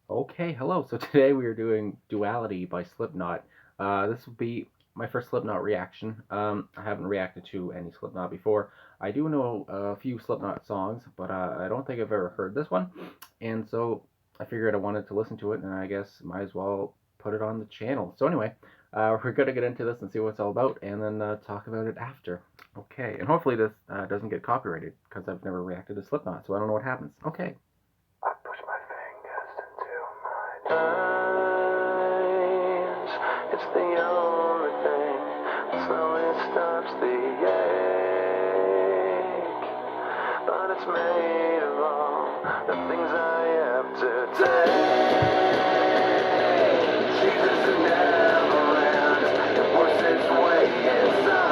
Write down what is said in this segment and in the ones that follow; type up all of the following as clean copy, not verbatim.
Okay, hello. So today we are doing Duality by Slipknot. This will be my first Slipknot reaction. I haven't reacted to any Slipknot before. I do know a few Slipknot songs, but I don't think I've ever heard this one. And so I figured I wanted to listen to it, and I guess might as well put it on the channel. So anyway, we're gonna get into this and see what it's all about, and then talk about it after. Okay, and hopefully this doesn't get copyrighted because I've never reacted to Slipknot, so I don't know what happens. Okay. I push my fingers into my eyes. It's the only thing that slowly stops the ache. But it's made of all the things I have to take. Jesus who never ends, it works its way inside.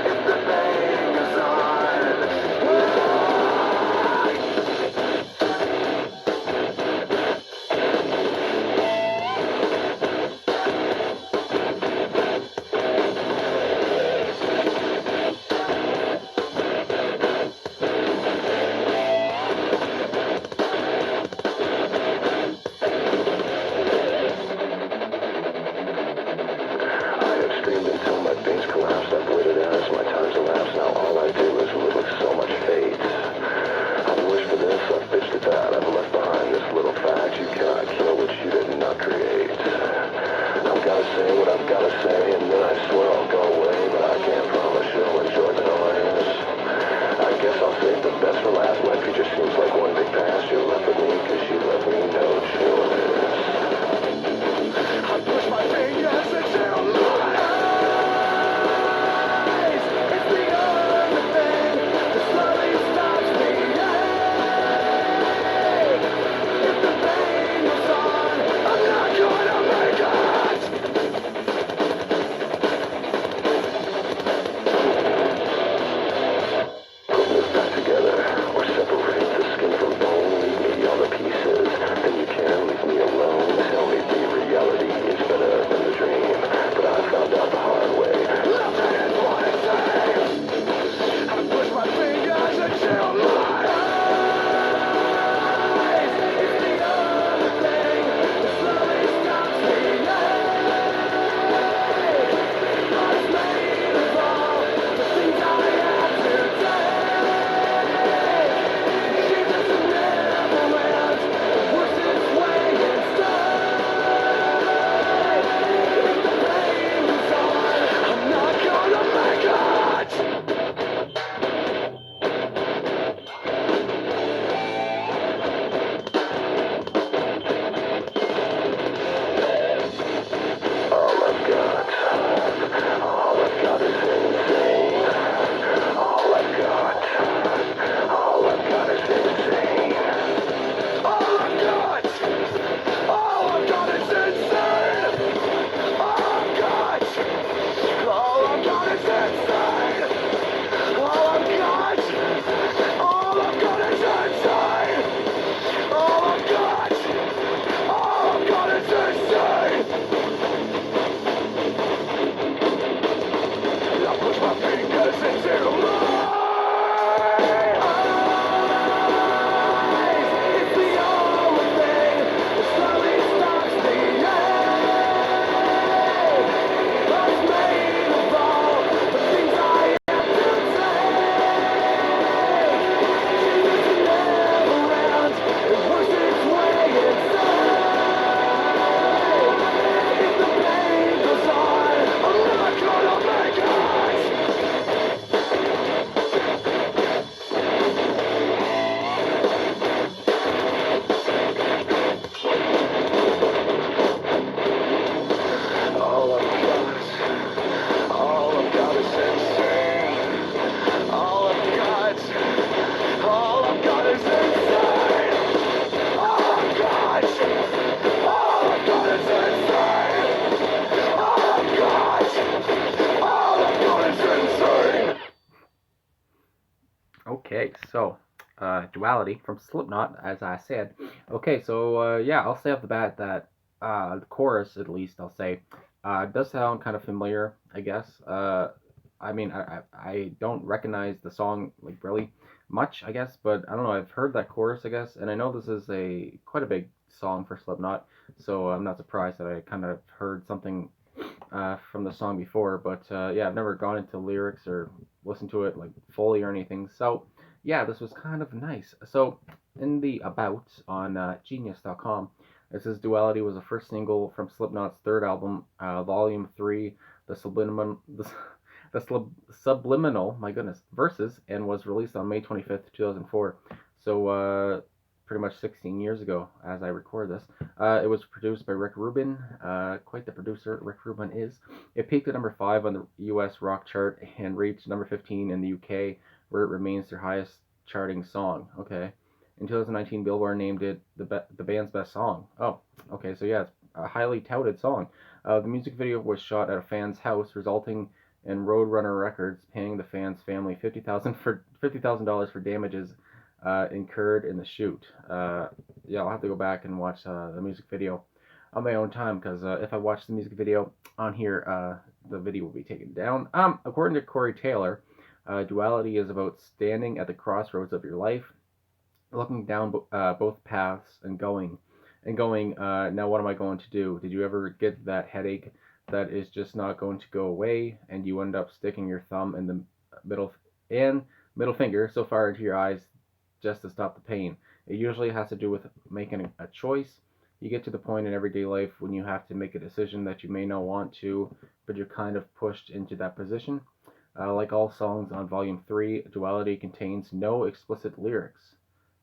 If the pain goes on, I have streamed until my veins collapsed. I've waited as my time's elapsed. Now all I do is live with so much fate. I've wished for this, I've bitched at that. I've left behind this little fact. You cannot kill what you did not create. I've gotta say what I've gotta say, and then I swear I'll go away. But I can't promise you'll enjoy the noise. I guess I'll save the best for last. My future seems like one big past. You left with me cause you left me no choice. I push my fingers into my eyes. It's the only thing that slowly stops the ache. If the pain goes on, I'm not gonna make it. Put this back together, or separate the skin from bone. Leave me all the pieces, then you can leave me alone. Tell me the reality is better than the dream, but I found out the hard way. Nothing is what it seems. I push my fingers into my eyes. It's the only thing that slowly stops the ache. But it's made of all the things I have to take. Jesus who never ends, works its way inside. If the pain goes on, I'm not gonna make it. All I've got is insane. All I've got is insane. All I've got is insane. All I've got is insane. All I've got is insane. All I've got is insane. I push my fingers into my eyes. It's the only thing that slowly stops the ache. But it's made of all the things I have to take. Jesus who never ends, it works its way inside. If the pain goes on, I'm not gonna make it. All I've got is insane. All I've got is insane. All I've got is insane. All I've got is insane. Okay, so Duality from Slipknot, as I said. Okay, so yeah, I'll say off the bat that the chorus, at least, I'll say, does sound kind of familiar, I guess. I mean, I don't recognize the song like really, much, I guess, but I don't know. I've heard that chorus, I guess, and I know this is a quite a big song for Slipknot, so I'm not surprised that I kind of heard something from the song before. But yeah, I've never gone into lyrics or listened to it like fully or anything. So yeah, this was kind of nice. So in the about on Genius.com, it says Duality was the first single from Slipknot's third album, Volume 3, the Subliminal. Subliminal, my goodness, Verses, and was released on May 25th, 2004. So, pretty much 16 years ago as I record this. It was produced by Rick Rubin, quite the producer Rick Rubin is. It peaked at number 5 on the US rock chart and reached number 15 in the UK, where it remains their highest charting song. Okay. In 2019, Billboard named it the band's best song. Oh, okay, so yeah, it's a highly touted song. The music video was shot at a fan's house, resulting in Roadrunner Records paying the fan's family $50,000 for damages incurred in the shoot. Yeah, I'll have to go back and watch the music video on my own time because if I watch the music video on here, the video will be taken down. According to Corey Taylor, Duality is about standing at the crossroads of your life, looking down both paths and going. Now what am I going to do? Did you ever get that headache that is just not going to go away, and you end up sticking your thumb in the middle and middle finger so far into your eyes just to stop the pain? It usually has to do with making a choice. You get to the point in everyday life when you have to make a decision that you may not want to, but you're kind of pushed into that position. Like all songs on Volume 3, Duality contains no explicit lyrics.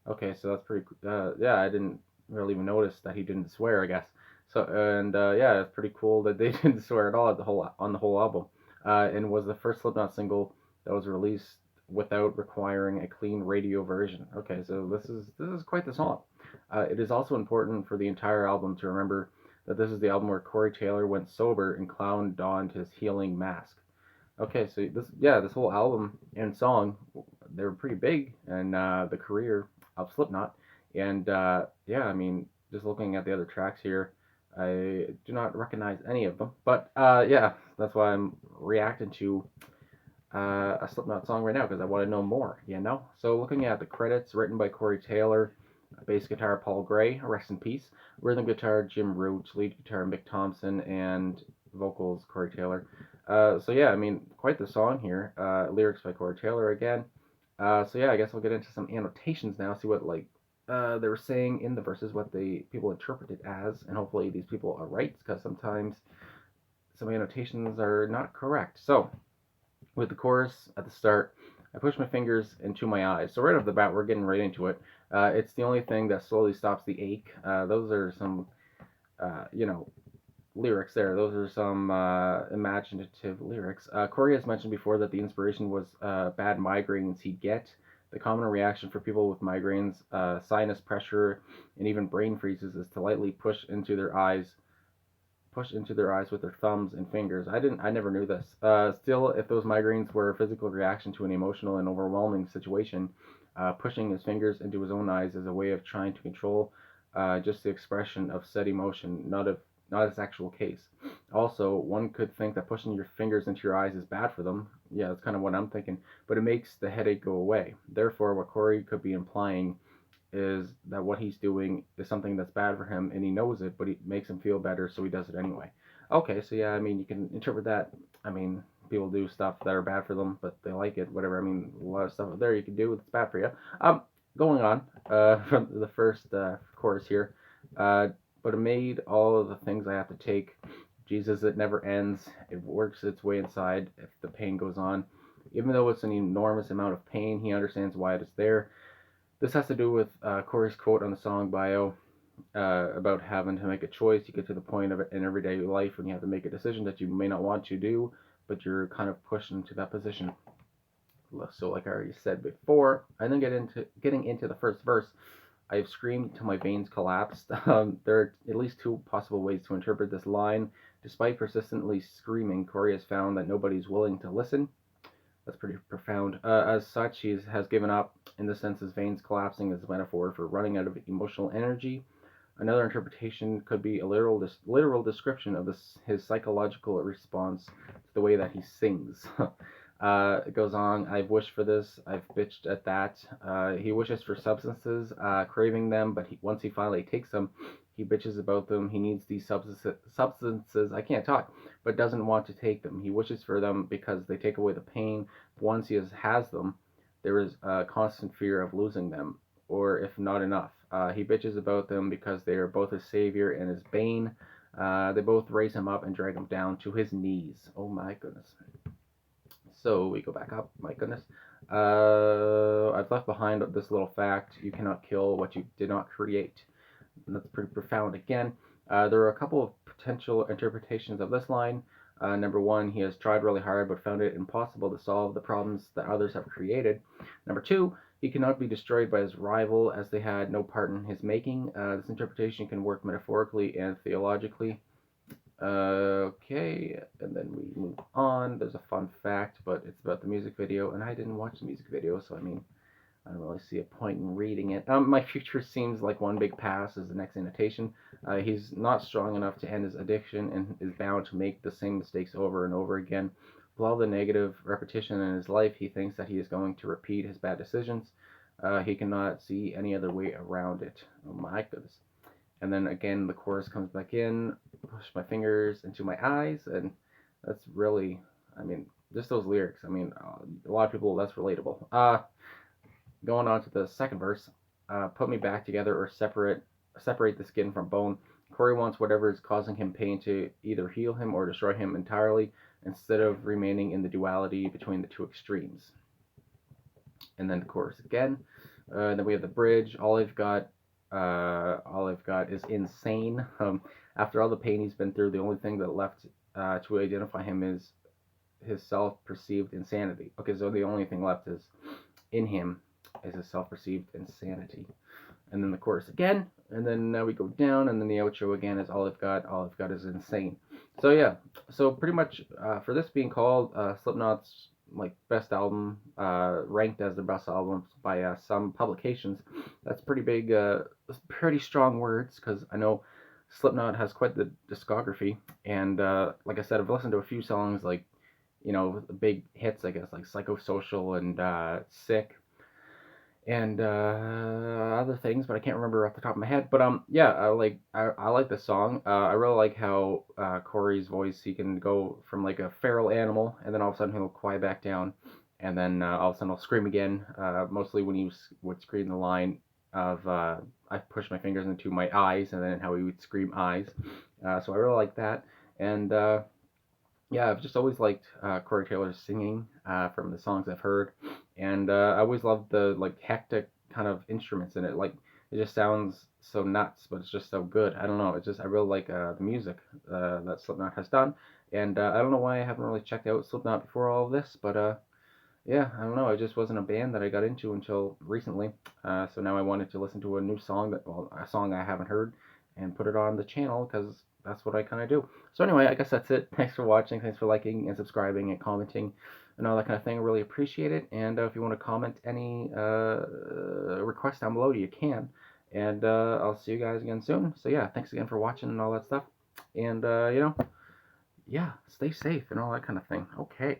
Okay, so that's pretty. Yeah, I didn't really even notice that he didn't swear. I guess. So and yeah, it's pretty cool that they didn't swear at all at the whole on the whole album. And was the first Slipknot single that was released without requiring a clean radio version. Okay, so this is quite the song. It is also important for the entire album to remember that this is the album where Corey Taylor went sober and Clown donned his healing mask. Okay, so this whole album and song, they were pretty big in the career of Slipknot, and yeah, I mean, just looking at the other tracks here, I do not recognize any of them. But yeah, that's why I'm reacting to a Slipknot song right now because I want to know more. You know. So looking at the credits, written by Corey Taylor, bass guitar Paul Gray, rest in peace. Rhythm guitar Jim Root, lead guitar Mick Thompson, and vocals Corey Taylor. So yeah, I mean, quite the song here. Lyrics by Corey Taylor again. So yeah, I guess I'll get into some annotations now. See what like they were saying in the verses, what the people interpret it as, and hopefully these people are right because sometimes some annotations are not correct. So with the chorus at the start, I push my fingers into my eyes. So right off the bat, we're getting right into it. It's the only thing that slowly stops the ache. Those are some, you know, lyrics there. Those are some imaginative lyrics. Corey has mentioned before that the inspiration was bad migraines he'd get. The common reaction for people with migraines, sinus pressure, and even brain freezes is to lightly push into their eyes with their thumbs and fingers. I never knew this. Still, if those migraines were a physical reaction to an emotional and overwhelming situation, pushing his fingers into his own eyes is a way of trying to control just the expression of said emotion, not its actual case. Also, one could think that pushing your fingers into your eyes is bad for them. Yeah, that's kind of what I'm thinking. But it makes the headache go away. Therefore, what Corey could be implying is that what he's doing is something that's bad for him and he knows it, but it makes him feel better, so he does it anyway. Okay, so yeah, I mean, you can interpret that. I mean, people do stuff that are bad for them, but they like it, whatever. I mean, a lot of stuff there you can do that's bad for you. Going on from the first chorus here, but it made all of the things I have to take. Jesus, it never ends. It works its way inside if the pain goes on. Even though it's an enormous amount of pain, he understands why it is there. This has to do with Corey's quote on the song bio about having to make a choice. You get to the point of it in everyday life when you have to make a decision that you may not want to do, but you're kind of pushed into that position. So, like I already said before, I then getting into the first verse. I have screamed till my veins collapsed. There are at least two possible ways to interpret this line. Despite persistently screaming, Corey has found that nobody's willing to listen. That's pretty profound. As such, he has given up. In the sense, his veins collapsing is a metaphor for running out of emotional energy. Another interpretation could be a literal description of his psychological response to the way that he sings. It goes on. I've wished for this. I've bitched at that. He wishes for substances, craving them, but once he finally takes them, he bitches about them. He needs these substances. I can't talk, but doesn't want to take them. He wishes for them because they take away the pain. Once he has them, there is a constant fear of losing them, or if not enough. He bitches about them because they are both his savior and his bane. They both raise him up and drag him down to his knees. Oh my goodness. So we go back up. My goodness. I've left behind this little fact: you cannot kill what you did not create. And that's pretty profound. Again, there are a couple of potential interpretations of this line. Number one, he has tried really hard but found it impossible to solve the problems that others have created. Number two, he cannot be destroyed by his rival as they had no part in his making. This interpretation can work metaphorically and theologically. Okay, and then we move on. There's a fun fact, but it's about the music video, and I didn't watch the music video, so I mean, I don't really see a point in reading it. My future seems like one big pass is the next annotation. He's not strong enough to end his addiction and is bound to make the same mistakes over and over again. With all the negative repetition in his life, he thinks that he is going to repeat his bad decisions. He cannot see any other way around it. Oh my goodness. And then again, the chorus comes back in, push my fingers into my eyes, and that's really, I mean, just those lyrics. I mean, a lot of people, that's relatable. Going on to the second verse, put me back together or separate the skin from bone. Corey wants whatever is causing him pain to either heal him or destroy him entirely, instead of remaining in the duality between the two extremes. And then the chorus again. Then we have the bridge. All I've got is insane. After all the pain he's been through, the only thing that left to identify him is his self-perceived insanity. Okay, so the only thing left is in him is his self-perceived insanity. And then the chorus again, and then now we go down, and then the outro again is all I've got is insane. So yeah, so pretty much for this being called Slipknot's like best album, ranked as the best album by some publications, that's pretty big, pretty strong words, because I know Slipknot has quite the discography, and like I said, I've listened to a few songs like, big hits, I guess, like Psychosocial and Sick, and other things, but I can't remember off the top of my head. But yeah, I like the song. I really like how Corey's voice, he can go from like a feral animal, and then all of a sudden he'll quiet back down, and then all of a sudden he'll scream again. Mostly when he would scream the line of I push my fingers into my eyes, and then how he would scream eyes. So I really like that, and yeah, I've just always liked Corey Taylor's singing from the songs I've heard, and I always loved the like hectic kind of instruments in it. Like it just sounds so nuts, but it's just so good. I don't know. It's just I really like the music that Slipknot has done, and I don't know why I haven't really checked out Slipknot before all of this, but yeah, I don't know. It just wasn't a band that I got into until recently. So now I wanted to listen to a new song a song I haven't heard, and put it on the channel because that's what I kind of do. So anyway, I guess that's it. Thanks for watching. Thanks for liking and subscribing and commenting and all that kind of thing. I really appreciate it. And if you want to comment any requests down below, you can. And I'll see you guys again soon. So yeah, thanks again for watching and all that stuff. And yeah, stay safe and all that kind of thing. Okay.